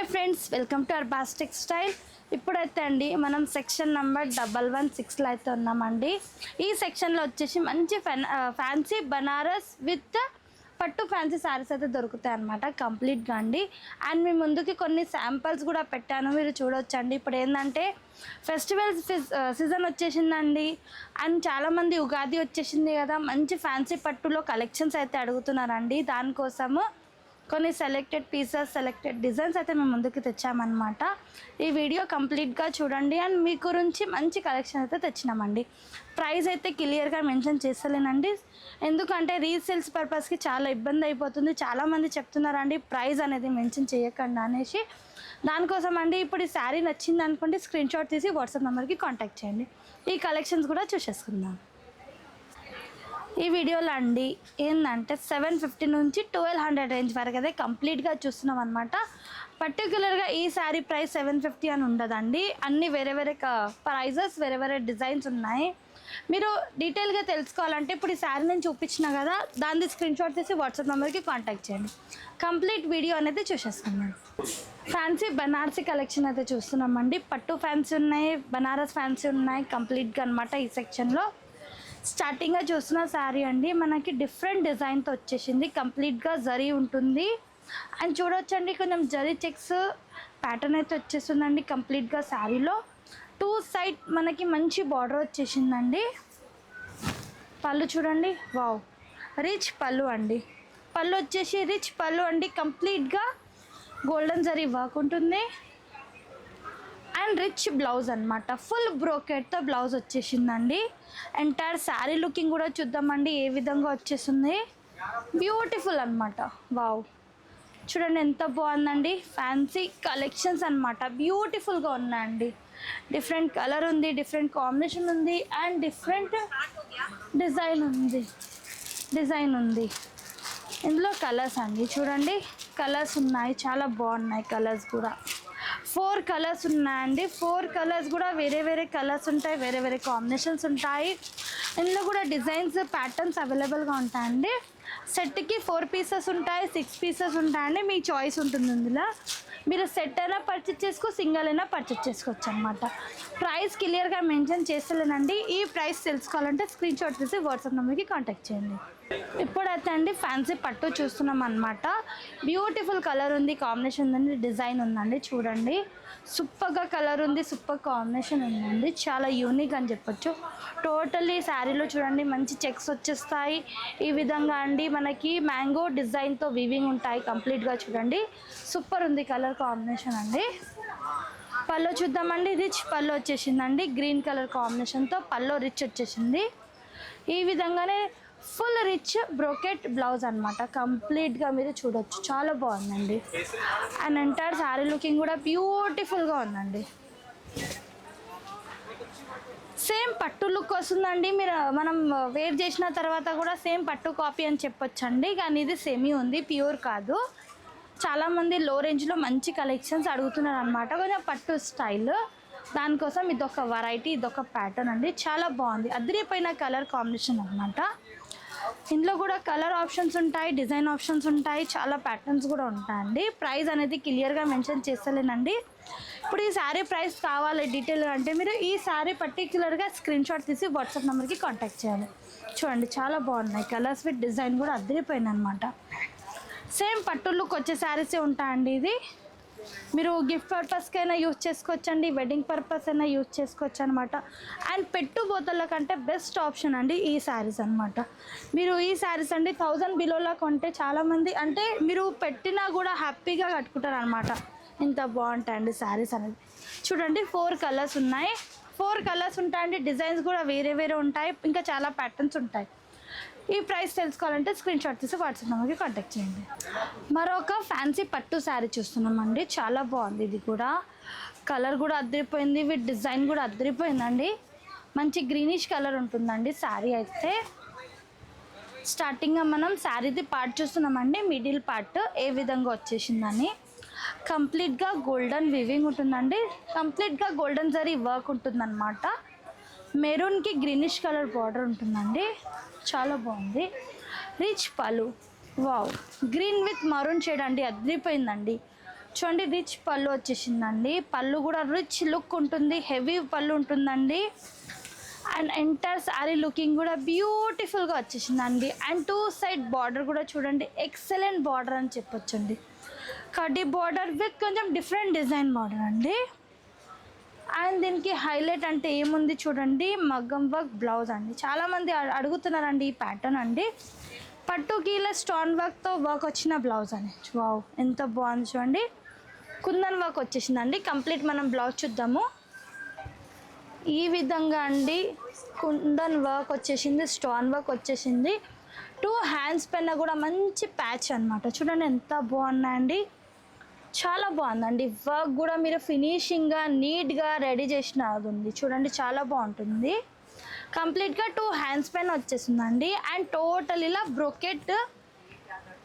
Hi friends, welcome to Arbaz textile. ఇప్పుడైతే అండి మనం సెక్షన్ నెంబర్ 116లో అయితే ఉన్నామండి. ఈ సెక్షన్లో వచ్చేసి మంచి ఫ్యాన్సీ బనారస్ విత్ పట్టు ఫ్యాన్సీ శారీస్ అయితే దొరుకుతాయి అన్నమాట కంప్లీట్గా అండి. అండ్ మీ ముందుకి కొన్ని శాంపిల్స్ కూడా పెట్టాను, మీరు చూడొచ్చండి. ఇప్పుడు ఏంటంటే ఫెస్టివల్ సీజన్ వచ్చేసిందండి. అండ్ చాలామంది ఉగాది వచ్చేసింది కదా, మంచి ఫ్యాన్సీ పట్టులో కలెక్షన్స్ అయితే అడుగుతున్నారండి. దానికోసము కొన్ని సెలెక్టెడ్ పీసెస్, సెలెక్టెడ్ డిజైన్స్ అయితే మేము ముందుకు తెచ్చామన్నమాట. ఈ వీడియో కంప్లీట్గా చూడండి. అండ్ మీ గురించి మంచి కలెక్షన్ అయితే తెచ్చినామండి. ప్రైస్ అయితే క్లియర్గా మెన్షన్ చేస్తలేనండి, ఎందుకంటే రీసేల్స్ పర్పస్కి చాలా ఇబ్బంది అయిపోతుంది. చాలామంది చెప్తున్నారండి ప్రైస్ అనేది మెన్షన్ చేయకండి అనేసి. దానికోసం అండి ఇప్పుడు ఈ శారీ నచ్చింది అనుకోండి, స్క్రీన్ షాట్ తీసి వాట్సాప్ నెంబర్కి కాంటాక్ట్ చేయండి. ఈ కలెక్షన్స్ కూడా చూసేసుకుందాం. ఈ వీడియోలో అండి ఏంటంటే 750 నుంచి 1200 రేంజ్ వరకు అయితే కంప్లీట్గా చూస్తున్నాం అనమాట. పర్టికులర్గా ఈ శారీ ప్రైస్ 750 అని ఉండదండి. అన్నీ వేరే వేరే ప్రైజెస్, వేరే వేరే డిజైన్స్ ఉన్నాయి. మీరు డీటెయిల్గా తెలుసుకోవాలంటే ఇప్పుడు ఈ శారీ నేను చూపించిన కదా, దాన్ని స్క్రీన్ షాట్ తీసి వాట్సాప్ నెంబర్కి కాంటాక్ట్ చేయండి. కంప్లీట్ వీడియో అనేది చూసేసుకున్నాం. ఫ్యాన్సీ బనారసీ కలెక్షన్ అయితే చూస్తున్నామండి. పట్టు ఫ్యాన్సీ ఉన్నాయి, బనారస్ ఫ్యాన్సీ ఉన్నాయి కంప్లీట్గా అనమాట. ఈ సెక్షన్లో స్టార్టింగ్గా చూస్తున్న శారీ అండి మనకి డిఫరెంట్ డిజైన్తో వచ్చేసింది. కంప్లీట్గా జరీ ఉంటుంది. అండ్ చూడొచ్చండి కొంచెం జరీ చెక్స్ ప్యాటర్న్ అయితే వచ్చేస్తుందండి కంప్లీట్గా శారీలో. 2 సైడ్ మనకి మంచి బార్డర్ వచ్చేసిందండి. పళ్ళు చూడండి, వావ్, రిచ్ పళ్ళు అండి. పళ్ళు వచ్చేసి రిచ్ పళ్ళు అండి. కంప్లీట్గా గోల్డెన్ జరీ వర్క్ ఉంటుంది. అండ్ రిచ్ బ్లౌజ్ అనమాట, ఫుల్ బ్రోకెట్తో బ్లౌజ్ వచ్చేసిందండి. ఎంటైర్ శారీ లుకింగ్ కూడా చూద్దామండి ఏ విధంగా వచ్చేస్తుంది. బ్యూటిఫుల్ అనమాట, వావ్, చూడండి ఎంత బాగుందండి. ఫ్యాన్సీ కలెక్షన్స్ అనమాట, బ్యూటిఫుల్గా ఉన్నాయండి. డిఫరెంట్ కలర్ ఉంది, డిఫరెంట్ కాంబినేషన్ ఉంది, అండ్ డిఫరెంట్ డిజైన్ ఉంది. ఇందులో కలర్స్ అండి చూడండి, కలర్స్ ఉన్నాయి, చాలా బాగున్నాయి. కలర్స్ కూడా 4 కలర్స్ ఉన్నాయండి. 4 కలర్స్ కూడా వేరే వేరే కలర్స్ ఉంటాయి, వేరే వేరే కాంబినేషన్స్ ఉంటాయి. ఇందులో కూడా డిజైన్స్, ప్యాటర్న్స్ అవైలబుల్గా ఉంటాయండి. సెట్కి 4 పీసెస్ ఉంటాయి, 6 పీసెస్ ఉంటాయండి. మీ చాయిస్ ఉంటుంది. ఇందులో మీరు సెట్ అయినా పర్చేస్ చేసుకో, సింగిల్ అయినా పర్చేస్ చేసుకోవచ్చు అనమాట. ప్రైస్ క్లియర్గా మెన్షన్ చేస్తలేనండి. ఈ ప్రైస్ తెలుసుకోవాలంటే స్క్రీన్ షాట్ తీసి వాట్సాప్ నెంబర్కి కాంటాక్ట్ చేయండి. ఇప్పుడైతే అండి ఫ్యాన్సీ పట్టు చూస్తున్నాం అనమాట. బ్యూటిఫుల్ కలర్ ఉంది, కాంబినేషన్ ఉంది, డిజైన్ ఉందండి. చూడండి సూపర్గా కలర్ ఉంది, సూపర్ కాంబినేషన్ ఉందండి. చాలా యూనిక్ అని చెప్పొచ్చు. టోటల్లీ శారీలో చూడండి మంచి చెక్స్ వచ్చేస్తాయి. ఈ విధంగా అండి మనకి మ్యాంగో డిజైన్తో వీవింగ్ ఉంటాయి కంప్లీట్గా. చూడండి సూపర్ ఉంది కలర్ కాంబినేషన్ అండి. పళ్ళు చూద్దామండి. రిచ్ పళ్ళు వచ్చేసిందండి, గ్రీన్ కలర్ కాంబినేషన్తో పళ్ళు రిచ్ వచ్చేసింది. ఈ విధంగానే ఫుల్ రిచ్ బ్రోకెట్ బ్లౌజ్ అనమాట. కంప్లీట్గా మీరు చూడొచ్చు, చాలా బాగుందండి. అండ్ ఎంటైర్ శారీ లుకింగ్ కూడా బ్యూటిఫుల్గా ఉందండి. సేమ్ పట్టు లుక్ వస్తుందండి. మనం వేర్ చేసిన తర్వాత కూడా సేమ్ పట్టు కాపీ అని చెప్పొచ్చండి. కానీ ఇది సెమీ ఉంది, ప్యూర్ కాదు. చాలామంది లో రేంజ్లో మంచి కలెక్షన్స్ అడుగుతున్నారు అనమాట, కొంచెం పట్టు స్టైల్. దానికోసం ఇదొక వెరైటీ, ఇదొక ప్యాటర్న్ అండి. చాలా బాగుంది, అదిరిపోయిన కలర్ కాంబినేషన్ అనమాట. ఇందులో కూడా కలర్ ఆప్షన్స్ ఉంటాయి, డిజైన్ ఆప్షన్స్ ఉంటాయి, చాలా ప్యాటర్న్స్ కూడా ఉంటాయండి. ప్రైస్ అనేది క్లియర్గా మెన్షన్ చేస్తలేనండి. ఇప్పుడు ఈ శారీ ప్రైస్ కావాలి డీటెయిల్గా అంటే మీరు ఈ శారీ పర్టిక్యులర్గా స్క్రీన్ షాట్ తీసి వాట్సాప్ నెంబర్కి కాంటాక్ట్ చేయాలి. చూడండి చాలా బాగున్నాయి కలర్స్ విత్ డిజైన్ కూడా అదిరిపోయింది అనమాట. సేమ్ పట్టు లుక్ వచ్చే శారీసే ఉంటాయండి. ఇది మీరు గిఫ్ట్ పర్పస్కైనా యూజ్ చేసుకోవచ్చండి, వెడ్డింగ్ పర్పస్ అయినా యూజ్ చేసుకోవచ్చు అనమాట. అండ్ పెట్టుబోతల కంటే బెస్ట్ ఆప్షన్ అండి ఈ శారీస్ అనమాట. మీరు ఈ శారీస్ అండి 1000 బిలోలా కొంటే చాలామంది అంటే మీరు పెట్టినా కూడా హ్యాపీగా కట్టుకుంటారు అనమాట. ఇంత బాగుంటాయండి శారీస్ అనేది. చూడండి 4 కలర్స్ ఉన్నాయి, 4 కలర్స్ ఉంటాయండి. డిజైన్స్ కూడా వేరే వేరే ఉంటాయి, ఇంకా చాలా ప్యాటర్న్స్ ఉంటాయి. ఈ ప్రైస్ తెలుసుకోవాలంటే స్క్రీన్ షాట్ తీసి వాట్సాప్ నెంబర్కి కాంటాక్ట్ చేయండి. మరొక ఫ్యాన్సీ పట్టు శారీ చూస్తున్నామండి. చాలా బాగుంది, ఇది కూడా కలర్ కూడా అద్దరిపోయింది, విత్ డిజైన్ కూడా అద్దరిపోయిందండి. మంచి గ్రీనిష్ కలర్ ఉంటుందండి శారీ అయితే. స్టార్టింగ్గా మనం శారీది పార్ట్ చూస్తున్నామండి, మిడిల్ పార్ట్ ఏ విధంగా వచ్చేసిందని. కంప్లీట్గా గోల్డెన్ వీవింగ్ ఉంటుందండి, కంప్లీట్గా గోల్డెన్ జరీ వర్క్ ఉంటుందన్నమాట. మెరూన్కి గ్రీనిష్ కలర్ బార్డర్ ఉంటుందండి, చాలా బాగుంది. రిచ్ పళ్ళు, wow, green with maroon shade అండి, అదిరిపోయిందండి. చూడండి రిచ్ పళ్ళు వచ్చేసిందండి. పళ్ళు కూడా రిచ్ లుక్ ఉంటుంది, హెవీ పళ్ళు ఉంటుందండి. అండ్ ఎంటైర్ శారీ లుకింగ్ కూడా బ్యూటిఫుల్గా వచ్చేసిందండి. అండ్ 2 సైడ్ బార్డర్ కూడా చూడండి ఎక్సలెంట్ బార్డర్ అని చెప్పొచ్చండి. కడ్డీ బార్డర్ విత్ కొంచెం డిఫరెంట్ డిజైన్ బార్డర్ అండి. అండ్ దీనికి హైలైట్ అంటే ఏముంది చూడండి, మగ్గం వర్క్ బ్లౌజ్ అండి. చాలామంది అడుగుతున్నారండి ఈ ప్యాటర్న్ అండి. పట్టుకి ఇలా స్టోన్ వర్క్తో వర్క్ వచ్చిన బ్లౌజ్ అని. వావ్ ఎంత బాగుంది చూడండి. కుందన్ వర్క్ వచ్చేసిందండి. కంప్లీట్ మనం బ్లౌజ్ చూద్దాము. ఈ విధంగా అండి కుందన్ వర్క్ వచ్చేసింది, స్టోన్ వర్క్ వచ్చేసింది. 2 హ్యాండ్స్ పైన కూడా మంచి ప్యాచ్ అనమాట. చూడండి ఎంత బాగున్నాయండి, చాలా బాగుందండి. వర్క్ కూడా మీరు ఫినిషింగ్గా నీట్గా రెడీ చేసిన అది ఉంది చూడండి, చాలా బాగుంటుంది. కంప్లీట్గా 2 హ్యాండ్స్ పైన వచ్చేసిందండి. అండ్ టోటల్ ఇలా బ్రొకెట్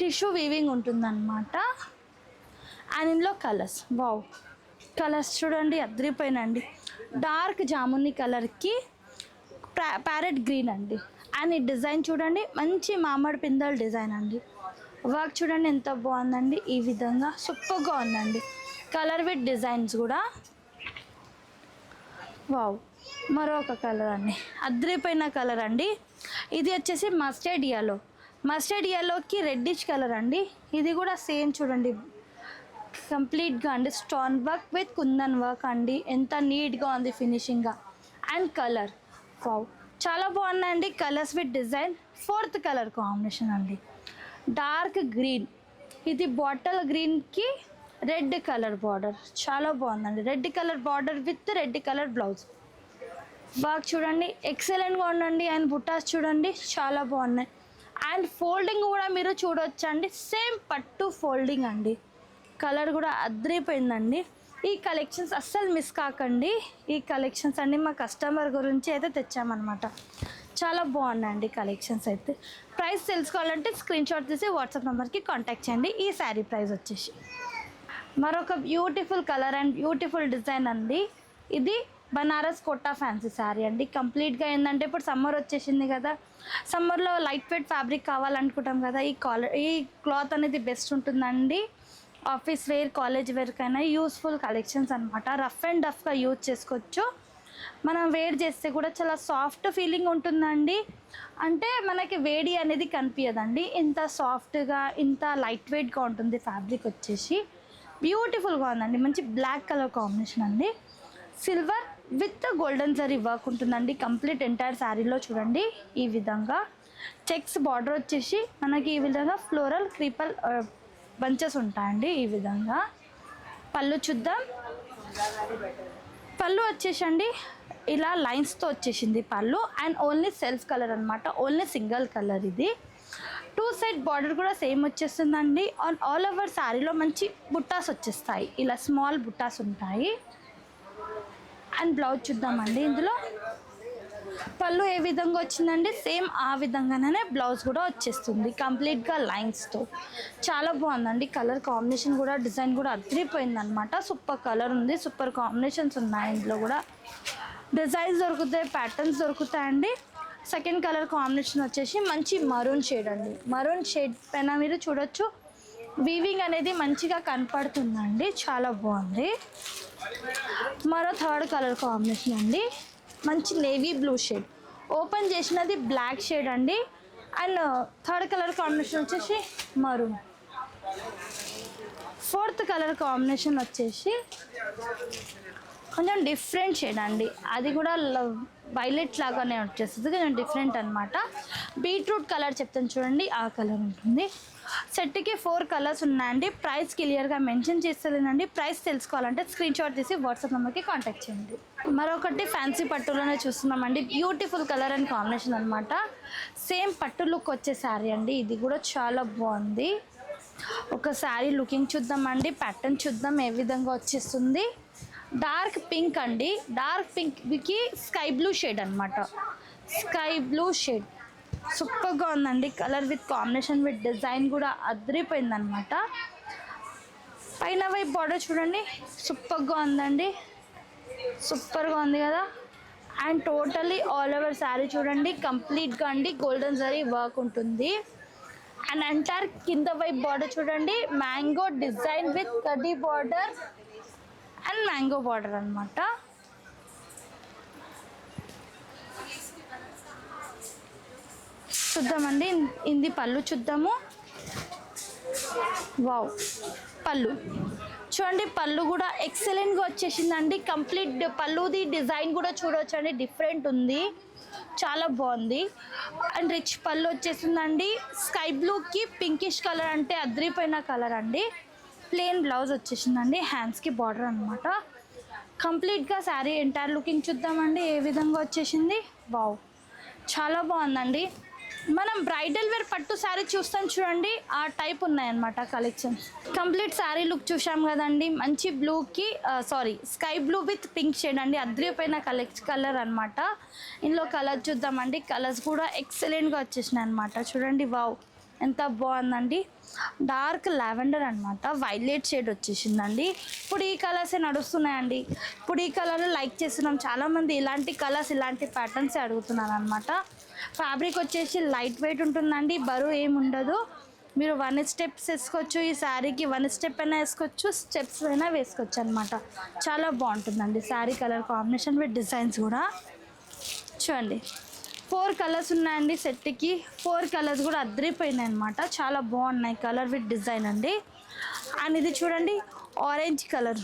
టిష్యూ వీవింగ్ ఉంటుందన్నమాట. అండ్ ఇందులో కలర్స్, వావ్ కలర్స్ చూడండి అదిరిపోయినండి. డార్క్ జాముని కలర్కి ప్యారెట్ గ్రీన్ అండి. అండ్ ఈ డిజైన్ చూడండి మంచి మామిడి పిందల్ డిజైన్ అండి. వర్క్ చూడండి ఎంత బాగుందండి, ఈ విధంగా సూపర్గా ఉందండి. కలర్ విత్ డిజైన్స్ కూడా వావ్. మరొక కలర్ అండి, అద్రిపోయిన కలర్ అండి. ఇది వచ్చేసి మస్టర్డ్ ఎల్లో, మస్టర్డ్ ఎల్లోకి రెడ్డిష్ కలర్ అండి. ఇది కూడా సేమ్ చూడండి కంప్లీట్గా అండి stone work with kundan work అండి. ఎంత నీట్గా ఉంది ఫినిషింగ్గా. అండ్ కలర్ వావ్ చాలా బాగున్నాయండి colours with design. 4th colour combination అండి డార్క్ గ్రీన్. ఇది బాటిల్ గ్రీన్కి రెడ్ కలర్ బార్డర్, చాలా బాగుందండి. Red colour border with red colour blouse. Work చూడండి ఎక్సలెంట్గా ఉండండి. అండ్ బుట్టాస్ చూడండి చాలా బాగున్నాయి. అండ్ ఫోల్డింగ్ కూడా మీరు చూడొచ్చండి, సేమ్ పట్టు ఫోల్డింగ్ అండి. కలర్ కూడా అద్రిపోయిందండి. ఈ కలెక్షన్స్ అస్సలు మిస్ కాకండి. ఈ కలెక్షన్స్ అన్ని మా కస్టమర్ గురించి అయితే తెచ్చామన్నమాట. చాలా బాగున్నాయండి కలెక్షన్స్ అయితే. ప్రైస్ తెలుసుకోవాలంటే స్క్రీన్ షాట్ తీసి వాట్సాప్ నెంబర్కి కాంటాక్ట్ చేయండి. ఈ శారీ ప్రైస్ వచ్చేసి మరొక beautiful colour and beautiful design అండి. ఇది బనారస్ కోటా ఫ్యాన్సీ శారీ అండి. కంప్లీట్గా ఏంటంటే ఇప్పుడు సమ్మర్ వచ్చేసింది కదా, సమ్మర్లో లైట్ వెయిట్ ఫ్యాబ్రిక్ కావాలనుకుంటాం కదా, ఈ క్లాత్ అనేది బెస్ట్ ఉంటుందండి. ఆఫీస్ వేర్, కాలేజ్ వేర్కైనా యూస్ఫుల్ కలెక్షన్స్ అనమాట. రఫ్ అండ్ డఫ్గా యూజ్ చేసుకోవచ్చు. మనం వేర్ చేస్తే కూడా చాలా సాఫ్ట్ ఫీలింగ్ ఉంటుందండి. అంటే మనకి వేడి అనేది కనిపించదండి, ఇంత సాఫ్ట్గా ఇంత లైట్ వెయిట్గా ఉంటుంది. ఫ్యాబ్రిక్ వచ్చేసి బ్యూటిఫుల్గా ఉందండి. మంచి బ్లాక్ కలర్ కాంబినేషన్ అండి. Silver with golden zari work ఉంటుందండి కంప్లీట్ ఎంటైర్ శారీలో. చూడండి ఈ విధంగా చెక్స్ బార్డర్ వచ్చేసి మనకి ఈ విధంగా ఫ్లోరల్ క్రీపల్ బంచెస్ ఉంటాయండి. ఈ విధంగా పళ్ళు చూద్దాం. పళ్ళు వచ్చేసండి ఇలా లైన్స్తో వచ్చేసింది పళ్ళు. అండ్ ఓన్లీ సెల్ఫ్ కలర్ అనమాట, ఓన్లీ సింగిల్ కలర్. ఇది 2 సైడ్ బార్డర్ కూడా సేమ్ వచ్చేస్తుందండి. ఆల్ ఓవర్ శారీలో మంచి బుట్టాస్ వచ్చేస్తాయి, ఇలా స్మాల్ బుట్టాస్ ఉంటాయి. అండ్ బ్లౌజ్ చూద్దామండి. ఇందులో పళ్ళు ఏ విధంగా వచ్చిందండి, సేమ్ ఆ విధంగానే బ్లౌజ్ కూడా వచ్చేస్తుంది కంప్లీట్గా లైన్స్తో. చాలా బాగుందండి. కలర్ కాంబినేషన్ కూడా డిజైన్ కూడా అదిరిపోయిందనమాట. సూపర్ కలర్ ఉంది, సూపర్ కాంబినేషన్స్ ఉన్నాయి. ఇందులో కూడా డిజైన్స్ దొరుకుతాయి, ప్యాటర్న్స్ దొరుకుతాయండి. సెకండ్ కలర్ కాంబినేషన్ వచ్చేసి మంచి మరూన్ షేడ్ అండి. మరూన్ షేడ్ పైన మీరు చూడొచ్చు వీవింగ్ అనేది మంచిగా కనపడుతుందండి, చాలా బాగుంది. మరో 3rd కలర్ కాంబినేషన్ అండి, మంచి నేవీ బ్లూ షేడ్. ఓపెన్ చేసినది బ్లాక్ షేడ్ అండి. అండ్ 3rd కలర్ కాంబినేషన్ వచ్చేసి మరూన్. 4th కలర్ కాంబినేషన్ వచ్చేసి కొంచెం డిఫరెంట్ షేడ్ అండి, అది కూడా వైలెట్ లాగానే వచ్చేస్తుంది, కొంచెం డిఫరెంట్ అనమాట. బీట్రూట్ కలర్ చెప్తాను చూడండి, ఆ కలర్ ఉంటుంది. సెట్కి 4 కలర్స్ ఉన్నాయండి. ప్రైస్ క్లియర్గా మెన్షన్ చేస్తలేనండి. ప్రైస్ తెలుసుకోవాలంటే స్క్రీన్ షాట్ తీసి వాట్సాప్ నెంబర్కి కాంటాక్ట్ చేయండి. మరొకటి ఫ్యాన్సీ పట్టులోనే చూస్తున్నామండి. బ్యూటిఫుల్ కలర్ అండ్ కాంబినేషన్ అనమాట. సేమ్ పట్టు లుక్ వచ్చే శారీ అండి. ఇది కూడా చాలా బాగుంది. ఒక శారీ లుకింగ్ చూద్దామండి, ప్యాటర్న్ చూద్దాం ఏ విధంగా వచ్చేస్తుంది. డార్క్ పింక్ అండి, డార్క్ పింక్కి స్కై బ్లూ షేడ్ అనమాట. స్కై బ్లూ షేడ్ సూపర్గా ఉందండి. Colour with combination with design కూడా అదిరిపోయిందనమాట. పైన వైపు బార్డర్ చూడండి సూపర్గా ఉందండి, సూపర్గా ఉంది కదా. And totally all over sari చూడండి కంప్లీట్గా అండి గోల్డెన్ జరీ వర్క్ ఉంటుంది. అండ్ ఎంటైర్ కింద వైపు బార్డర్ చూడండి, మ్యాంగో డిజైన్ విత్ కడ్డీ బార్డర్ అండ్ మ్యాంగో బార్డర్ అనమాట. చూద్దామండి, ఇది పళ్ళు చూద్దాము. వావ్, పళ్ళు చూడండి, పళ్ళు కూడా ఎక్సలెంట్గా వచ్చేసిందండి. కంప్లీట్ పళ్ళుది డిజైన్ కూడా చూడవచ్చండి, డిఫరెంట్ ఉంది, చాలా బాగుంది. అండ్ రిచ్ పళ్ళు వచ్చేసిందండి. స్కై బ్లూకి పింకిష్ కలర్ అంటే అద్రిపోయిన కలర్ అండి. ప్లెయిన్ బ్లౌజ్ వచ్చేసిందండి, హ్యాండ్స్కి బార్డర్ అనమాట. కంప్లీట్గా శారీ ఎంటైర్ లుకింగ్ చూద్దామండి ఏ విధంగా వచ్చేసింది. వావ్, చాలా బాగుందండి. మనం బ్రైడల్ వేర్ పట్టు శారీ చూస్తాం చూడండి, ఆ టైప్ ఉన్నాయన్నమాట కలెక్షన్స్. కంప్లీట్ శారీ లుక్ చూసాం కదండి. మంచి బ్లూకి sky blue with pink shade అండి, అద్రిపోయిన కలర్ అనమాట. ఇందులో కలర్ చూద్దామండి. కలర్స్ కూడా ఎక్సలెంట్గా వచ్చేసినాయి అనమాట. చూడండి, వావ్ ఎంత బాగుందండి. డార్క్ లావెండర్ అనమాట, వైలెట్ షేడ్ వచ్చేసిందండి. ఇప్పుడు ఈ కలర్సే నడుస్తున్నాయండి. ఇప్పుడు ఈ కలర్ లైక్ చేస్తున్నాం చాలామంది. ఇలాంటి కలర్స్, ఇలాంటి ప్యాటర్న్స్ అడుగుతున్నారు అనమాట. ఫ్యాబ్రిక్ వచ్చేసి లైట్ వెయిట్ ఉంటుందండి, బరువు ఏమి ఉండదు. మీరు 1 స్టెప్స్ వేసుకోవచ్చు, ఈ శారీకి 1 స్టెప్ అయినా వేసుకోవచ్చు, స్టెప్స్ అయినా వేసుకోవచ్చు అనమాట. చాలా బాగుంటుందండి sari colour combination with designs కూడా. చూడండి, 4 కలర్స్ ఉన్నాయండి సెట్కి. 4 కలర్స్ కూడా అద్రిపోయినాయి అనమాట, చాలా బాగున్నాయి కలర్ విత్ డిజైన్ అండి. అండ్ ఇది చూడండి, ఆరెంజ్ కలర్,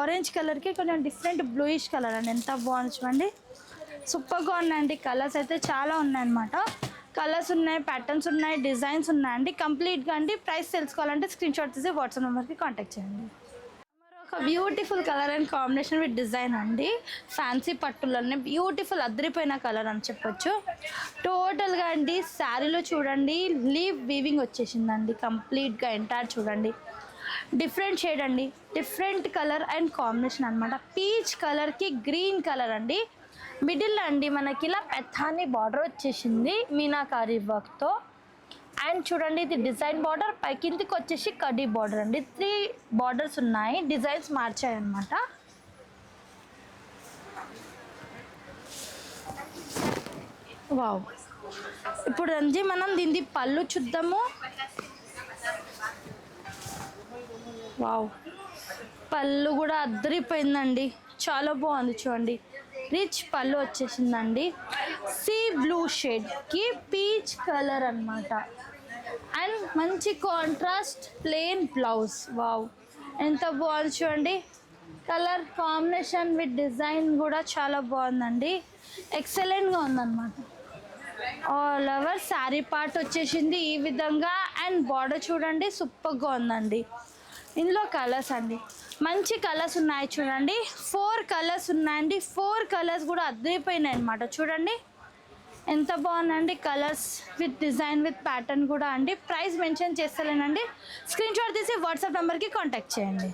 ఆరెంజ్ కలర్కి కొంచెం డిఫరెంట్ బ్లూయిష్ కలర్ అండి, ఎంత బాగుంది చూడండి. సూపర్గా ఉన్నాయండి. కలర్స్ అయితే చాలా ఉన్నాయన్నమాట. కలర్స్ ఉన్నాయి, ప్యాటర్న్స్ ఉన్నాయి, డిజైన్స్ ఉన్నాయండి కంప్లీట్గా అండి. ప్రైస్ తెలుసుకోవాలంటే స్క్రీన్ షాట్ తీసి వాట్సాప్ నెంబర్కి కాంటాక్ట్ చేయండి. ఒక beautiful colour and combination with design అండి. ఫ్యాన్సీ పట్టులన్నీ బ్యూటిఫుల్ అద్రిపోయిన కలర్ అని చెప్పొచ్చు. టోటల్గా అండి శారీలో చూడండి లీవ్ వీవింగ్ వచ్చేసిందండి కంప్లీట్గా. ఎంటైర్ చూడండి డిఫరెంట్ షేడ్ అండి, డిఫరెంట్ కలర్ అండ్ కాంబినేషన్ అనమాట. పీచ్ కలర్కి గ్రీన్ కలర్ అండి. మిడిల్ అండి మనకి ఇలా పెద్దాని బార్డర్ వచ్చేసింది మీనాకారి వర్క్తో. అండ్ చూడండి, ఇది డిజైన్ బార్డర్, పై కిందికి వచ్చేసి కడ్డీ బార్డర్ అండి. 3 బార్డర్స్ ఉన్నాయి, డిజైన్స్ మార్చాయి అనమాట. వావ్, ఇప్పుడు అండి మనం దీని పళ్ళు చూద్దాము. వావ్, పళ్ళు కూడా అద్దరిపోయిందండి, చాలా బాగుంది చూడండి. రిచ్ పళ్ళు వచ్చేసిందండి, సీ బ్లూ షేడ్కి పీచ్ కలర్ అనమాట. అండ్ మంచి కాంట్రాస్ట్ ప్లెయిన్ బ్లౌజ్. వావ్, ఎంత బాగుంది చూడండి. కలర్ కాంబినేషన్ విత్ డిజైన్ కూడా చాలా బాగుందండి, ఎక్సలెంట్గా ఉందన్నమాట. ఆల్ ఓవర్ శారీ పార్ట్ వచ్చేసింది ఈ విధంగా. అండ్ బార్డర్ చూడండి సూపర్గా ఉందండి. ఇందులో కలర్స్ అండి, మంచి కలర్స్ ఉన్నాయి చూడండి. 4 కలర్స్ ఉన్నాయండి. 4 కలర్స్ కూడా అద్దరిపోయినాయి అనమాట. చూడండి ఎంత బాగుందండి. Colours with design with pattern కూడా అండి. ప్రైస్ మెన్షన్ చేస్తలేనండి, స్క్రీన్ షాట్ తీసి వాట్సాప్ నెంబర్కి కాంటాక్ట్ చేయండి.